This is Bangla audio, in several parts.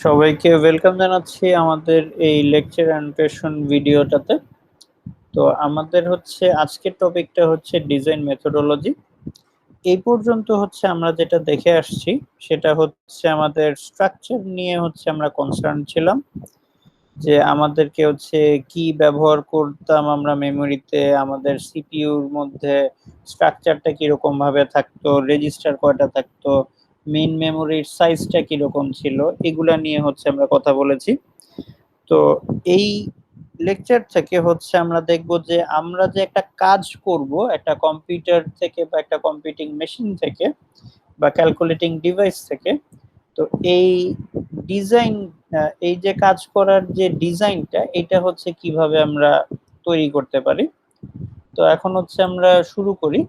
সবাইকে ওয়েলকাম জানাচ্ছি আমাদের এই লেকচার অ্যানোটেশন ভিডিওটাতে। তো আমাদের আজকের টপিকটা হচ্ছে ডিজাইন মেথোডোলজি। এই পর্যন্ত আমরা যেটা দেখে আসছি সেটা আমাদের স্ট্রাকচার নিয়ে আমরা কনসার্ন ছিলাম, যে আমাদেরকে কি ব্যবহার করতাম আমরা মেমোরিতে, আমাদের সিপিইউর মধ্যে স্ট্রাকচারটা কিরকম ভাবে থাকতো, রেজিস্টার কয়টা থাকতো, মেইন মেমোরির সাইজটা কিরকম ছিল, এগুলা নিয়ে আমরা কথা বলেছি। তো এই লেকচার থেকে আমরা দেখব যে আমরা যে একটা কাজ করব একটা কম্পিউটার থেকে বা একটা কম্পিউটিং মেশিন থেকে বা ক্যালকুলেটিং ডিভাইস থেকে। তো এই ডিজাইন, এই যে কাজ করার যে ডিজাইনটা, এটা কিভাবে আমরা তৈরি করতে পারি। তো এখন আমরা শুরু করি।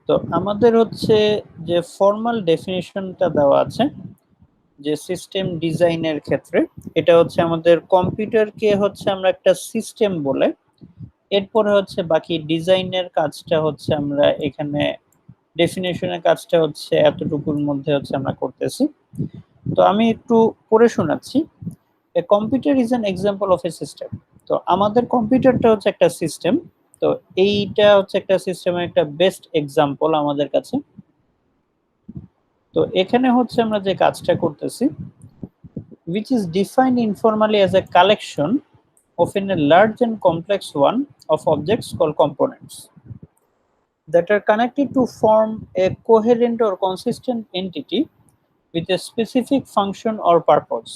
তো আমাদের যে ফর্মাল ডেফিনিশনটা দেওয়া আছে যে সিস্টেম ডিজাইনের ক্ষেত্রে, এটা আমাদের কম্পিউটারকে আমরা একটা সিস্টেম বলে, এরপরে বাকি ডিজাইনের কাজটা আমরা এখানে ডেফিনেশনের কাজটা এতটুকুর মধ্যে আমরা করতেছি। তো আমি একটু পড়ে শোনাচ্ছি। A computer is an example of a system. তো আমাদের কম্পিউটারটা একটা সিস্টেম। তো এইটা একটা সিস্টেমের একটা বেস্ট এক্সাম্পল আমাদের কাছে। তো এখানে আমরা যে কাজটা করতেছি, which is defined informally as a collection, often a large and complex one, of objects called components that are connected to form a coherent or consistent entity with a specific function or purpose.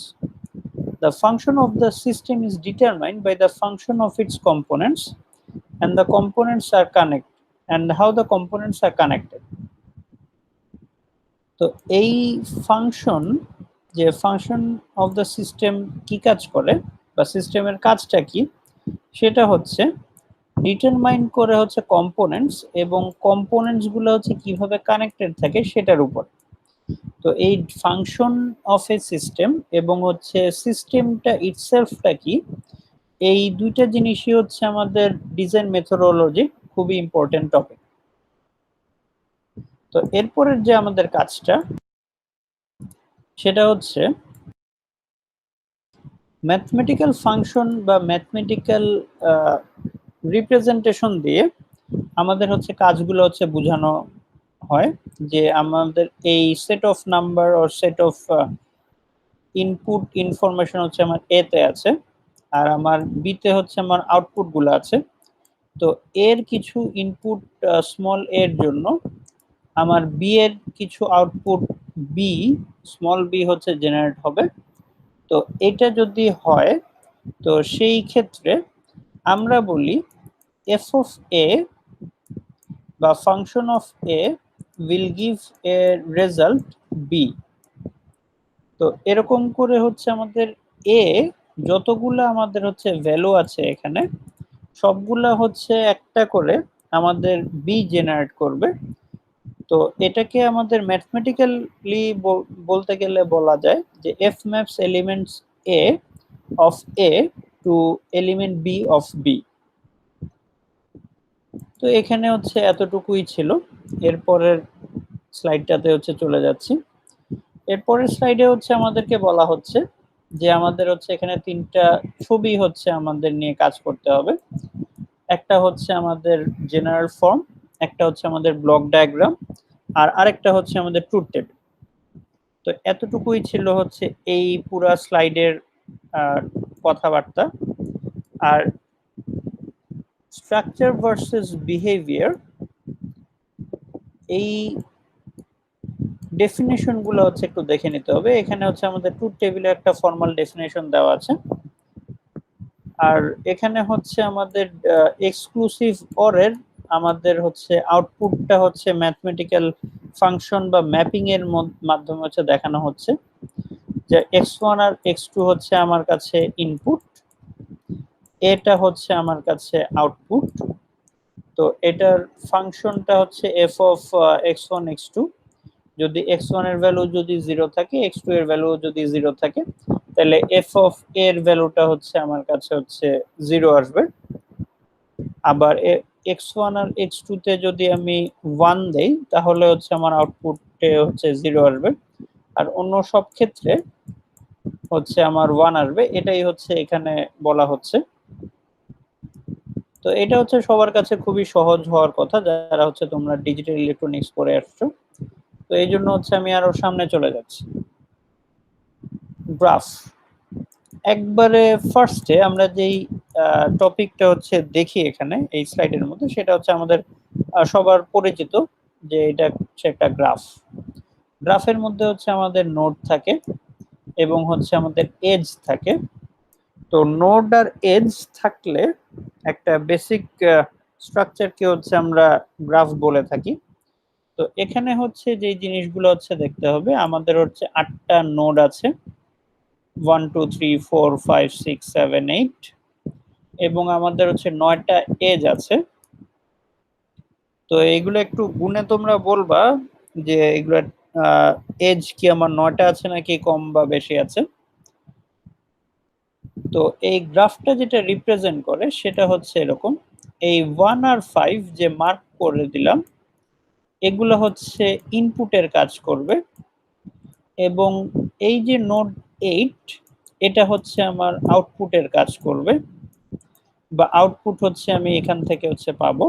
The function of the system is determined by the function of its components, and the components are connected, and how the components are connected. তো এই ফাংশন, যে ফাংশন অফ দ্য সিস্টেম কি কাজ করে বা সিস্টেমের কাজটা কি, সেটা ডিটারমাইন করে কম্পোনেন্টস, এবং কম্পোনেন্টস গুলো কিভাবে কানেক্টেড থাকে সেটার উপর। তো এই ফাংশন অফ এ সিস্টেম এবং সিস্টেমটা ইটসেলফটা কি, এই দুইটা জিনিসই আমাদের ডিজাইন মেথোডোলজি খুবই ইম্পর্টেন্ট টপিক। তো এরপরের যে আমাদের কাজটা, সেটা ম্যাথমেটিক্যাল ফাংশন বা ম্যাথমেটিক্যাল রিপ্রেজেন্টেশন দিয়ে আমাদের কাজগুলো বোঝানো হয়, যে আমাদের এই set of number or set of input information আমার এ তে আছে, আর আমার বি তে আমার আউটপুট গুলো আছে। তো এর কিছু ইনপুট স্মল এর জন্য আমার বি এর কিছু output B, small B generate হবে। তো এটা যদি হয়, তো সেই ক্ষেত্রে আমরা বলি এফ অফ এ বা function of A will give a result B. তো এরকম করে আমাদের এ যতগুলো আমাদের ভ্যালু আছে এখানে, সবগুলা একটা করে আমাদের বি জেনারেট করবে। তো এটাকে আমাদের ম্যাথমেটিক্যালি বলতে গেলে বলা যায় যে F maps elements A of A to element B of B. তো এখানে এতটুকুই ছিল। এরপরের স্লাইডটাতে চলে যাচ্ছি। এরপরের স্লাইডে আমাদেরকে বলা হচ্ছে যে আমাদের এখানে তিনটা ছবি আমাদের নিয়ে কাজ করতে হবে। একটা আমাদের জেনারেল ফর্ম, একটা আমাদের ব্লক ডায়াগ্রাম, আর আরেকটা আমাদের ট্রুথ টেবিল। তো এতটুকুই ছিল এই পুরা স্লাইডের কথাবার্তা। আর স্ট্রাকচার ভার্সেস বিহেভিয়ার, এই ডেফিনেশন গুলো একটু দেখে নিতে হবে। এখানে আমাদের ট্রুথ টেবিলে একটা ফর্মাল ডেফিনেশন দেওয়া আছে, আর এখানে আমাদের এক্সক্লুসিভ অরের আমাদের আউটপুটটা ম্যাথমেটিক্যাল ফাংশন বা ম্যাপিং এর মাধ্যমে দেখানো হচ্ছে, যে x1 আর x2 আমার কাছে ইনপুট, এটা আমার কাছে আউটপুট। তো এটার ফাংশনটা f অফ x1 x2। যদি x1 এর ভ্যালু যদি 0 থাকে, x2 এর ভ্যালু যদি 0 থাকে, তাহলে f অফ এর ভ্যালুটা আমার কাছে 0 আসবে। আবার x1 আর x2 তে যদি আমি 1 দেই তাহলে হচ্ছে আমার আউটপুটে হচ্ছে 0 আসবে, আর অন্য সব ক্ষেত্রে হচ্ছে আমার 1 আসবে। এটাই হচ্ছে এখানে বলা হচ্ছে। তো এটা হচ্ছে সবার কাছে খুবই সহজ হওয়ার কথা যারা হচ্ছে তোমরা ডিজিটাল ইলেকট্রনিক্স পড়ে আসছো। তো এই জন্য হচ্ছে আমি আরো সামনে চলে যাচ্ছি। গ্রাফ, একবারে ফার্স্টে আমরা যেই টপিকটা হচ্ছে দেখি এখানে এই স্লাইডের মধ্যে, সেটা হচ্ছে আমাদের সবার পরিচিত যে এটা হচ্ছে একটা গ্রাফ। গ্রাফের মধ্যে হচ্ছে আমাদের নোড থাকে এবং হচ্ছে আমাদের এজ থাকে। তো নোড আর এজ থাকলে একটা বেসিক স্ট্রাকচারকে হচ্ছে আমরা গ্রাফ বলে থাকি। তো এখানে হচ্ছে যে জিনিসগুলো হচ্ছে দেখতে হবে, আমাদের হচ্ছে 8টা নোড আছে, 1 2 3 4 5 6 7 8, এবং আমাদের হচ্ছে 9টা এজ আছে। তো এইগুলো একটু গুনে তোমরা বলবা যে এগুলো এজ কি আমার 9টা আছে নাকি কম বা বেশি আছে। তো এই গ্রাফটা যেটা রিপ্রেজেন্ট করে সেটা হচ্ছে এরকম, এই 1 আর 5 যে মার্ক করে দিলাম এগুলো হচ্ছে ইনপুটের কাজ করবে, এবং এই যে নোড 8 এটা হচ্ছে আমার আউটপুটের কাজ করবে, বা আউটপুট হচ্ছে আমি এখান থেকে হচ্ছে পাবো।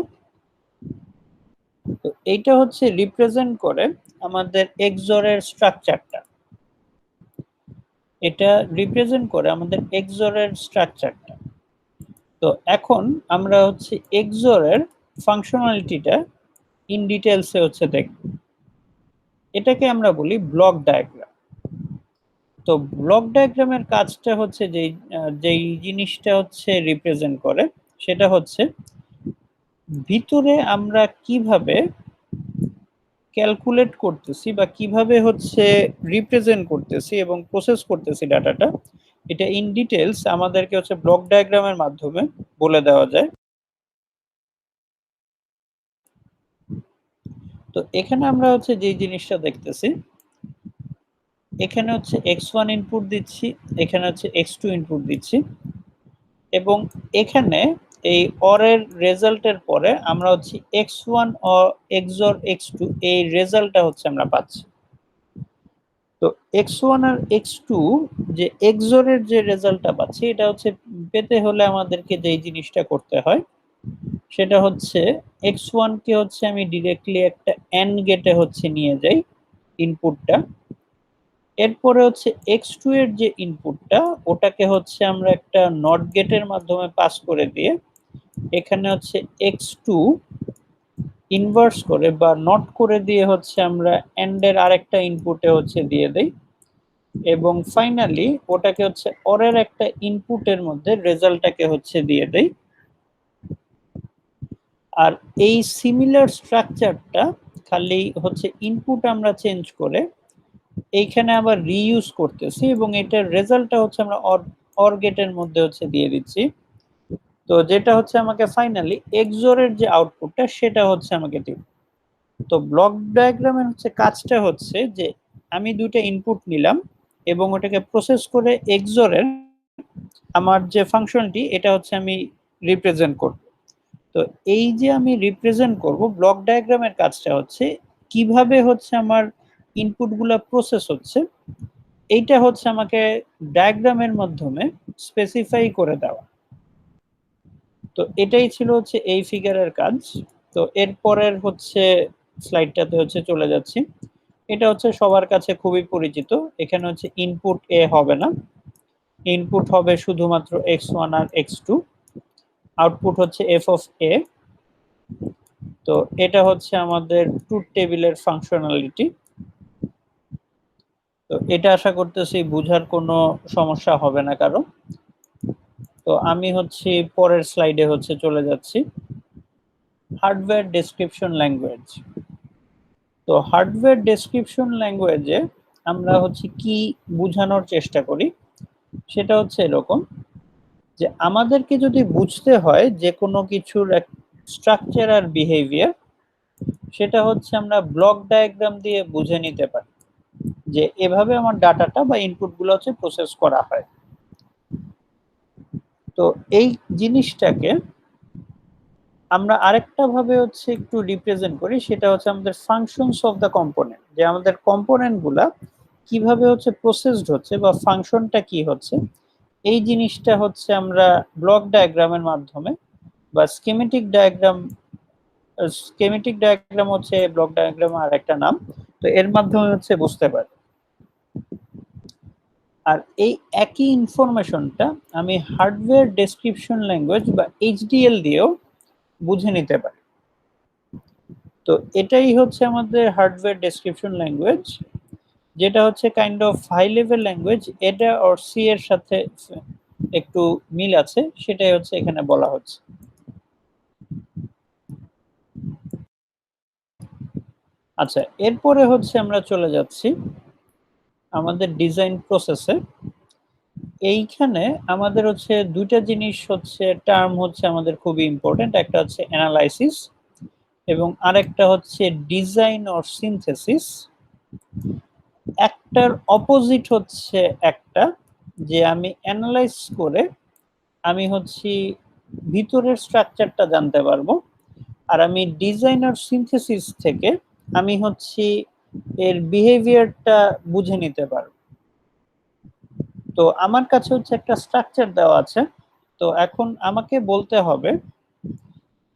তো এইটা হচ্ছে রিপ্রেজেন্ট করে আমাদের এক্সঅর এর স্ট্রাকচারটা, এটা রিপ্রেজেন্ট করে আমাদের এক্সঅর এর স্ট্রাকচারটা। তো এখন আমরা হচ্ছে এক্সঅর এর ফাংশনালিটিটা ইন ডিটেলসে হচ্ছে দেখব। এটাকে আমরা বলি ব্লক ডায়াগ্রাম। তো ব্লক ডায়াগ্রামের কাজটা হচ্ছে যেই জিনিসটা হচ্ছে রিপ্রেজেন্ট করে সেটা হচ্ছে ভিতরে আমরা কিভাবে ক্যালকুলেট করতেছি বা কিভাবে হচ্ছে রিপ্রেজেন্ট করতেছি এবং প্রসেস করতেছি ডাটাটা, এটা ইন ডিটেলস আমাদেরকে হচ্ছে ব্লক ডায়াগ্রামের মাধ্যমে বলে দেওয়া যায়। তো এখানে আমরা হচ্ছে যে জিনিসটা দেখতেছি, এখানে হচ্ছে x1 ইনপুট দিচ্ছি, এখানে হচ্ছে x2 ইনপুট দিচ্ছি, এবং এখানে এই অর এর রেজাল্টের পরে আমরা হচ্ছে x1 ও xor x2 এই রেজাল্টটা হচ্ছে আমরা পাচ্ছি। তো x1 আর x2 যে xor এর যে রেজাল্টটা পাচ্ছি এটা হচ্ছে পেতে হলে আমাদেরকে যেই জিনিসটা করতে হয় সেটা হচ্ছে x1 কে হচ্ছে আমি ডিরেক্টলি একটা এন্ড গেটে হচ্ছে নিয়ে যাই ইনপুটটা, এরপরে হচ্ছে x2 এর যে ইনপুটটা ওটাকে হচ্ছে আমরা একটা নট গেটের মাধ্যমে পাস করে দিয়ে এখানে হচ্ছে x2 ইনভার্স করে বা নট করে দিয়ে হচ্ছে আমরা এন্ড এর আরেকটা ইনপুটে হচ্ছে দিয়ে দেই, এবং ফাইনালি ওটাকে হচ্ছে অরের একটা ইনপুটের মধ্যে রেজাল্টটাকে হচ্ছে দিয়ে দেই। আর এই সিমিলার স্ট্রাকচারটা খালি হচ্ছে ইনপুট আমরা চেঞ্জ করে এইখানে আবার রিইউজ করতেছি, এবং এটার রেজাল্টটা হচ্ছে আমরা অর গেটের মধ্যে হচ্ছে দিয়ে দিচ্ছি। তো যেটা হচ্ছে আমাকে ফাইনালি এক্সঅর এর যে আউটপুটটা সেটা হচ্ছে আমাকে দিবে। তো ব্লক ডায়াগ্রামের হচ্ছে কাজটা হচ্ছে যে আমি দুইটা ইনপুট নিলাম এবং ওটাকে প্রসেস করে এক্সঅর এর আমার যে ফাংশনটি এটা হচ্ছে আমি রিপ্রেজেন্ট করব। তো এই যে আমি রিপ্রেজেন্ট করব, ব্লক ডায়াগ্রামের কাজটা হচ্ছে কিভাবে হচ্ছে আমার ইনপুটগুলো প্রসেস হচ্ছে এইটা হচ্ছে আমাকে ডায়াগ্রামের মাধ্যমে স্পেসিফাই করে দেওয়া। তো এটাই ছিল হচ্ছে এই ফিগারের কাজ। তো এরপরের হচ্ছে স্লাইডটাতে হচ্ছে চলে যাচ্ছি। এটা হচ্ছে সবার কাছে খুবই পরিচিত। এখানে হচ্ছে ইনপুট এ হবে না, ইনপুট হবে শুধুমাত্র x1 আর x2, আউটপুট হচ্ছে f অফ a। তো এটা হচ্ছে আমাদের ট্রুথ টেবিলের ফাংশনালিটি। তো এটা আশা করতেছি বুঝার কোনো সমস্যা হবে না কারো। তো আমি হচ্ছে পরের স্লাইডে হচ্ছে চলে যাচ্ছি, হার্ডওয়্যার ডেসক্রিপশন ল্যাঙ্গুয়েজ। তো হার্ডওয়্যার ডেসক্রিপশন ল্যাঙ্গুয়েজে আমরা হচ্ছে কি বোঝানোর চেষ্টা করি সেটা হচ্ছে এরকম, যে আমাদেরকে যদি বুঝতে হয় যে কোনো কিছুর এক স্ট্রাকচার আর বিহেভিয়ার, সেটা হচ্ছে আমরা ব্লক ডায়াগ্রাম দিয়ে বুঝে নিতে পারি যে এভাবে আমার ডাটাটা বা ইনপুটগুলো হচ্ছে প্রসেস করা হয়। তো এই জিনিসটাকে আমরা আরেকটা ভাবে হচ্ছে একটু রিপ্রেজেন্ট করি, সেটা হচ্ছে আমাদের ফাংশনস অফ দ্য কম্পোনেন্ট, যে আমাদের কম্পোনেন্ট গুলা কিভাবে হচ্ছে প্রসেসড হচ্ছে বা ফাংশনটা কি হচ্ছে, এই জিনিসটা হচ্ছে আমরা ব্লক ডায়াগ্রামের মাধ্যমে বা স্কেমেটিক ডায়াগ্রাম হচ্ছে ব্লক ডায়াগ্রাম আর একটা নাম, তো এর মাধ্যমে হচ্ছে বুঝতে পারি। আর এই একই ইনফরমেশনটা আমি হার্ডওয়্যার ডেসক্রিপশন ল্যাঙ্গুয়েজ বা এইচডিএল দিয়েও বুঝে নিতে পারি। তো এটাই হচ্ছে আমাদের হার্ডওয়্যার ডেসক্রিপশন ল্যাঙ্গুয়েজ, যেটা হচ্ছে kind of high level language. এটা অর সি এর সাথে একটু মিল আছে, সেটাই হচ্ছে এখানে বলা হচ্ছে। আচ্ছা, এরপরে হচ্ছে আমরা চলে যাচ্ছি আমাদের ডিজাইন প্রসেসে। এইখানে আমাদের হচ্ছে দুইটা জিনিস হচ্ছে টার্ম হচ্ছে আমাদের খুবই ইম্পর্টেন্ট, একটা হচ্ছে অ্যানালাইসিস এবং আরেকটা হচ্ছে ডিজাইন অর সিনথেসিস। একটার অপোজিট হচ্ছে একটা, যে আমি অ্যানালাইজ করে আমি হচ্ছে ভিতরের স্ট্রাকচারটা জানতে পারবো, আর আমি ডিজাইন আর সিনথেসিস থেকে আমি হচ্ছে এর বিহেভিয়ারটা বুঝে নিতে পারবো। তো আমার কাছে হচ্ছে একটা স্ট্রাকচার দেওয়া আছে, তো এখন আমাকে বলতে হবে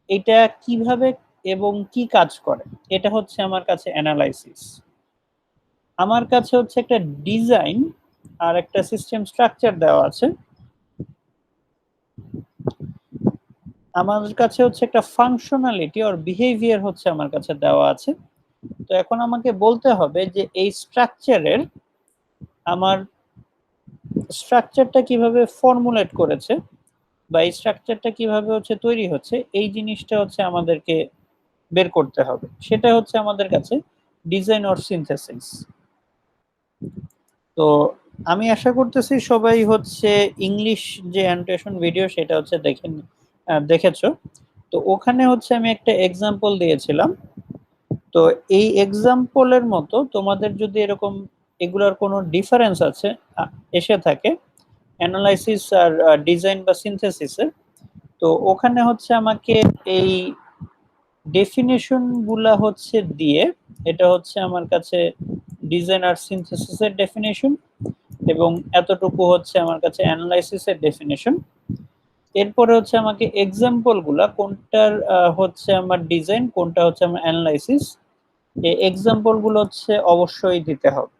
এটা কিভাবে এবং কি কাজ করে, এটা হচ্ছে আমার কাছে অ্যানালাইসিস। আমার কাছে হচ্ছে একটা ডিজাইন আর একটা সিস্টেম স্ট্রাকচার দেওয়া আছে, আমার কাছে হচ্ছে একটা ফাংশনালিটি আর বিহেভিয়ার হচ্ছে আমার কাছে দেওয়া আছে। তো এখন আমাকে বলতে হবে যে এই স্ট্রাকচারের আমার স্ট্রাকচারটা কিভাবে ফর্মুলেট করেছে বা এই স্ট্রাকচারটা কিভাবে হচ্ছে তৈরি হচ্ছে, এই জিনিসটা হচ্ছে আমাদেরকে বের করতে হবে। সেটা হচ্ছে আমাদের কাছে ডিজাইন অর সিনথেসিস। তো আমি আশা করতেছি সবাই হচ্ছে ইংলিশ যে অ্যানোটেশন ভিডিও সেটা হচ্ছে দেখেছো। তো ওখানে হচ্ছে আমি একটা এক্সাম্পল দিয়েছিলাম। তো এই এক্সাম্পলের মতো তোমাদের যদি এরকম এগুলোর কোনো ডিফারেন্স আছে এসে থাকে অ্যানালাইসিস আর ডিজাইন বা সিনথেসিসের, তো ওখানে হচ্ছে আমাকে এই ডেফিনেশন গুলা হচ্ছে দিয়ে, এটা হচ্ছে আমার কাছে ডিজাইন আর সিনথেসিসের ডেফিনেশন এবং এতটুকু হচ্ছে আমার কাছে অ্যানালাইসিসের ডেফিনেশন। এরপরে হচ্ছে আমাকে এক্সাম্পল গুলা কোনটার হচ্ছে আমার ডিজাইন, কোনটা হচ্ছে আমার অ্যানালাইসিস, এই এক্সাম্পল গুলো হচ্ছে অবশ্যই দিতে হবে।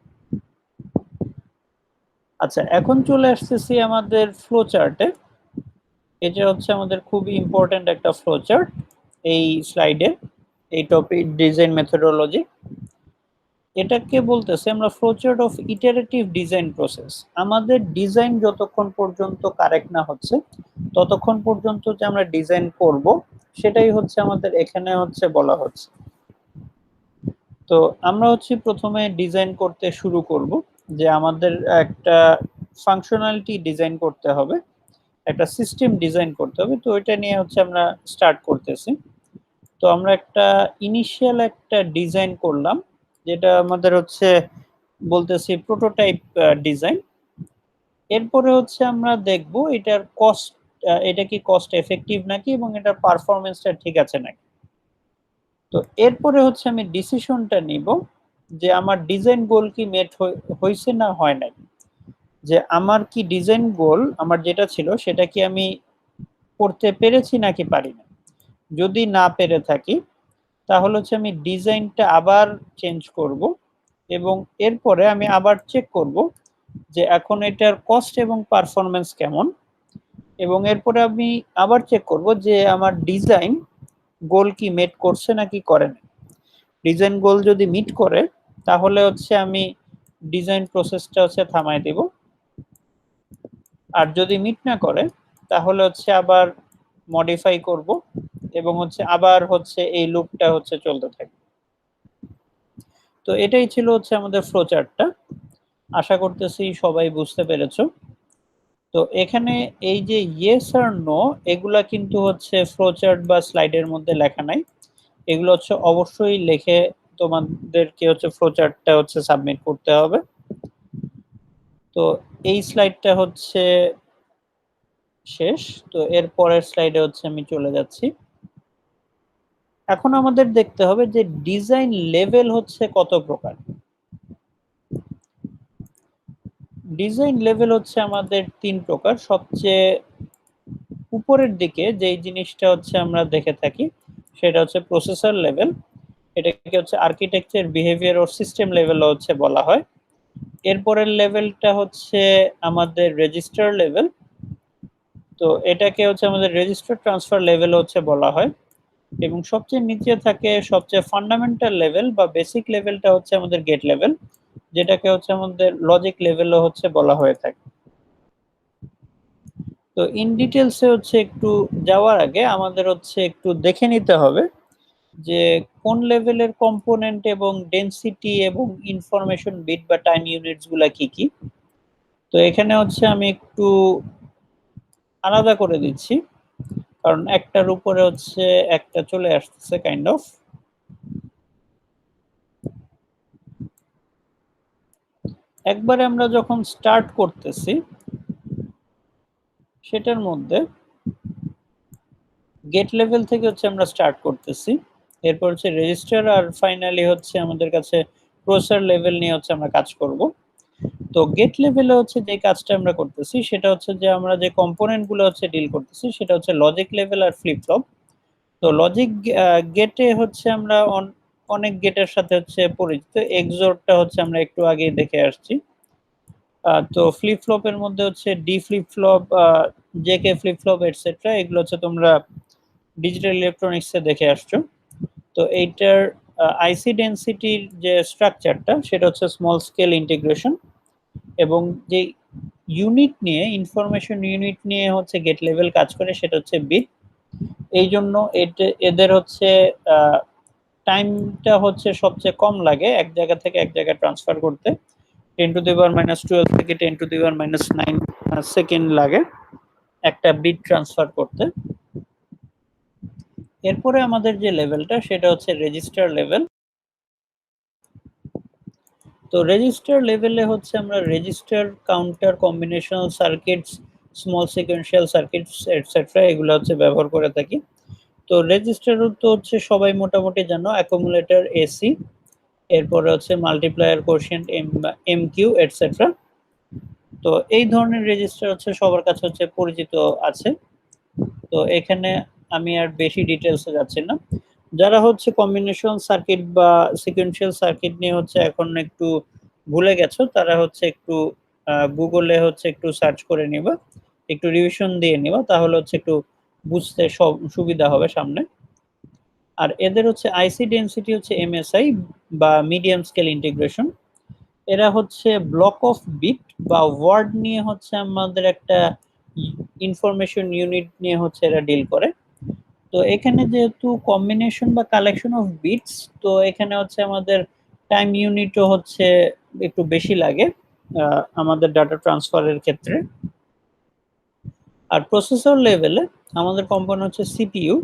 আচ্ছা, এখন চলে আসতেছি আমাদের ফ্লো চার্টে। এটা হচ্ছে আমাদের খুবই ইম্পর্টেন্ট একটা ফ্লো চার্ট এই স্লাইডে, এই টপিক ডিজাইন মেথোডোলজি। এটাকে বলতেছে আমরা flowchart of iterative design process. আমাদের ডিজাইন যতক্ষণ পর্যন্ত কারেক্ট না হচ্ছে ততক্ষণ পর্যন্ত যে আমরা ডিজাইন করব, সেটাই হচ্ছে আমাদের এখানে হচ্ছে বলা হচ্ছে। তো আমরা হচ্ছে প্রথমে ডিজাইন করতে শুরু করব, যে আমাদের একটা ফাংশনালিটি ডিজাইন করতে হবে, একটা সিস্টেম ডিজাইন করতে হবে। তো এটা নিয়ে হচ্ছে আমরা স্টার্ট করতেছি। তো আমরা একটা ইনিশিয়াল একটা ডিজাইন করলাম, যেটা আমাদের হচ্ছে বলতেছি প্রোটোটাইপ ডিজাইন। এরপরে হচ্ছে আমরা দেখব এটার কস্ট, এটা কি কস্ট এফেক্টিভ নাকি এবং এটার পারফরমেন্সটা ঠিক আছে নাকি। তো এরপরে হচ্ছে আমি ডিসিশনটা নিব যে আমার ডিজাইন গোল কি মেট হয়েছে না হয় নাই, যে আমার কি ডিজাইন গোল আমার যেটা ছিল সেটা কি আমি করতে পেরেছি নাকি পারি না। যদি না পেরে থাকি তাহলে হচ্ছে আমি ডিজাইনটা আবার চেঞ্জ করব এবং এরপরে আমি আবার চেক করব যে এখন এটার কস্ট এবং পারফরমেন্স কেমন, এবং এরপরে আমি আবার চেক করব যে আমার ডিজাইন গোল কি মিট করছে নাকি করে না। ডিজাইন গোল যদি মিট করে তাহলে হচ্ছে আমি ডিজাইন প্রসেসটা হচ্ছে থামাই দেব, আর যদি মিট না করে তাহলে হচ্ছে আবার মডিফাই করব এবং হচ্ছে আবার হচ্ছে এই লুপটা হচ্ছে চলতে থাকবে। তো এটাই ছিল হচ্ছে আমাদের ফ্লো চার্টটা। আশা করতেছি সবাই বুঝতে পেরেছো। তো এখানে এই যে ইয়েস আর নো এগুলা কিন্তু হচ্ছে ফ্লো চার্ট বা স্লাইডের মধ্যে লেখা নাই, এগুলো হচ্ছে অবশ্যই লিখে তোমাদেরকে হচ্ছে ফ্লো চার্টটা হচ্ছে সাবমিট করতে হবে। তো এই স্লাইডটা হচ্ছে শেষ। তো এর পরের স্লাইডে হচ্ছে আমি চলে যাচ্ছি। এখন আমাদের দেখতে হবে যে ডিজাইন লেভেল হচ্ছে কত প্রকার। ডিজাইন লেভেল হচ্ছে আমাদের 3 প্রকার। সবচেয়ে উপরের দিকে যেই জিনিসটা হচ্ছে আমরা দেখে থাকি সেটা হচ্ছে প্রসেসর লেভেল। এটাকে হচ্ছে আর্কিটেকচার, বিহেভিয়ার ও সিস্টেম লেভেলও হচ্ছে বলা হয়। এরপরের লেভেলটা হচ্ছে আমাদের রেজিস্টার লেভেল। তো এটাকে হচ্ছে আমাদের রেজিস্টার ট্রান্সফার লেভেল হচ্ছে বলা হয়। এবং সবচেয়ে নিচে থাকে সবচেয়ে ফান্ডামেন্টাল লেভেল বা বেসিক লেভেলটা হচ্ছে আমাদের গেট লেভেল, যেটাকে হচ্ছে আমাদের লজিক লেভেলও হচ্ছে বলা হয়ে থাকে। তো ইন ডিটেলসে হচ্ছে একটু যাওয়ার আগে আমাদের হচ্ছে একটু দেখে নিতে হবে যে কোন লেভেলের কম্পোনেন্ট এবং ডেনসিটি এবং ইনফরমেশন বিট বা টাইম ইউনিটস গুলা কি কি। তো এখানে হচ্ছে আমি একটু আলাদা করে দিচ্ছি, কারণ একটার উপরে হচ্ছে একটা চলে আসছে কাইন্ড অফ। একবারে আমরা যখন স্টার্ট করতেছি সেটার মধ্যে গেট লেভেল থেকে হচ্ছে আমরা স্টার্ট করতেছি, এরপর হচ্ছে রেজিস্টার, আর ফাইনালি হচ্ছে আমাদের কাছে প্রসেসর লেভেল নিয়ে হচ্ছে আমরা কাজ করব। তো গেট লেভেলে হচ্ছে যে কাজটা আমরা করতেছি সেটা হচ্ছে যে আমরা যে কম্পোনেন্ট গুলো হচ্ছে ডিল করতেছি সেটা হচ্ছে লজিক লেভেল আর ফ্লিপ ফ্লপ। তো লজিক গেটে হচ্ছে আমরা অনেক গেটের সাথে হচ্ছে পরিচিত। এক্সোরটা হচ্ছে আমরা একটু আগে দেখে আসছি। তো ফ্লিপ ফ্লপের মধ্যে হচ্ছে D flip flop, JK flip flop etcetera, এগুলো হচ্ছে তোমরা ডিজিটাল ইলেকট্রনিক্সে দেখে আসছো। তো এইটার আইসি ডেনসিটির যে স্ট্রাকচারটা সেটা হচ্ছে স্মল স্কেল ইন্টিগ্রেশন, এবং যে ইউনিট নিয়ে ইনফরমেশন ইউনিট নিয়ে হচ্ছে গেট লেভেল কাজ করে সেটা হচ্ছে বিট। এই জন্য এদের হচ্ছে টাইমটা হচ্ছে সবচেয়ে কম লাগে এক জায়গা থেকে এক জায়গায় ট্রান্সফার করতে। 10⁻12 থেকে 10⁻9 সেকেন্ড লাগে একটা বিট ট্রান্সফার করতে। এরপরে আমাদের যে লেভেলটা সেটা হচ্ছে রেজিস্টার লেভেল। তো রেজিস্টার লেভেলে হচ্ছে আমরা register, counter, combinational circuits, small sequential circuits etcetera এগুলো হচ্ছে ব্যবহার করে থাকি। তো রেজিস্টার তো হচ্ছে সবাই মোটামুটি জানো, অ্যাকুমুলেটর, এসি, এরপরে হচ্ছে মাল্টিপ্লায়ার, কোশিয়েন্ট, এম কিউ এটসেট্রা। তো এই ধরনের রেজিস্টার হচ্ছে সবার কাছে হচ্ছে পরিচিত আছে। তো এখানে আমি আর বেশি ডিটেলসে যাচ্ছি না। যারা হচ্ছে কম্বিনেশন সার্কিট বা সিকোয়েন্সিয়াল সার্কিট নিয়ে হচ্ছে এখন একটু ভুলে গেছো তারা হচ্ছে একটু গুগলে হচ্ছে একটু সার্চ করে নিবা, একটু রিভিশন দিয়ে নিবা, তাহলে হচ্ছে একটু বুঝতে সব সুবিধা হবে সামনে। আর এদের হচ্ছে আইসি ডেনসিটি হচ্ছে এমএসআই বা মিডিয়াম স্কেল ইন্টিগ্রেশন। এরা হচ্ছে ব্লক অফ বিট বা ওয়ার্ড নিয়ে হচ্ছে আমাদের একটা ইনফরমেশন ইউনিট নিয়ে হচ্ছে এরা ডিল করে। তো এখানে যেহেতু কম্বিনেশন বা কালেকশন অফ বিটস, তো এখানে হচ্ছে আমাদের টাইম ইউনিটও হচ্ছে একটু বেশি লাগে আমাদের ডাটা ট্রান্সফারের ক্ষেত্রে। আর প্রসেসর লেভেলে আমাদের কম্পোনেন্ট হচ্ছে সিপিইউ,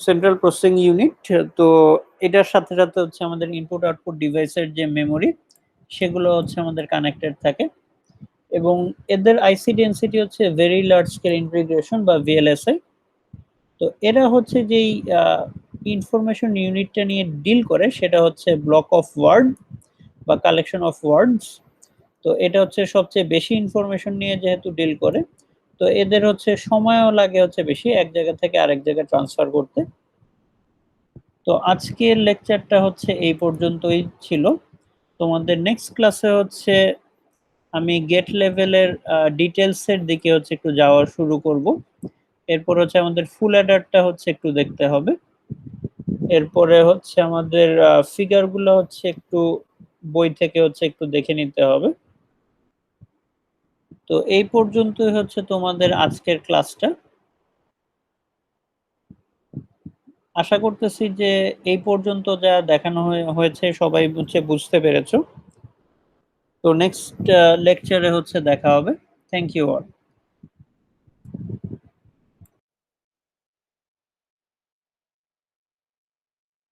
সেন্ট্রাল প্রসেসিং ইউনিট। তো এটার সাথে সাথে হচ্ছে আমাদের ইনপুট আউটপুট ডিভাইসের যে মেমোরি সেগুলো হচ্ছে আমাদের কানেক্টেড থাকে। এবং এদের আইসি ডেনসিটি হচ্ছে ভেরি লার্জ স্কেল ইন্টিগ্রেশন বা ভিএলএসআই। তো এরা হচ্ছে যেই ইনফরমেশন ইউনিটটা নিয়ে ডিল করে সেটা হচ্ছে ব্লক অফ ওয়ার্ড বা কালেকশন অফ ওয়ার্ডস। তো এটা হচ্ছে সবচেয়ে বেশি ইনফরমেশন নিয়ে যেহেতু ডিল করে, তো এদের হচ্ছে সময়ও লাগে হচ্ছে বেশি এক জায়গা থেকে আরেক জায়গায় ট্রান্সফার করতে। তো আজকের লেকচারটা হচ্ছে এই পর্যন্তই ছিল। তোমাদের নেক্সট ক্লাসে হচ্ছে আমি গেট লেভেলের ডিটেলসের দিকে হচ্ছে একটু যাওয়া শুরু করব। এরপর হচ্ছে আমাদের ফুল অ্যাডারটা হচ্ছে একটু দেখতে হবে। এরপরে হচ্ছে আমাদের ফিগারগুলো হচ্ছে একটু বই থেকে হচ্ছে একটু দেখে নিতে হবে। তো এই পর্যন্তই হচ্ছে তোমাদের আজকের ক্লাসটা। আশা করতেছি যে এই পর্যন্ত যা দেখানো হয়েছে সবাই হচ্ছে বুঝতে পেরেছো। তো নেক্সট লেকচারে হচ্ছে দেখা হবে। Thank you all.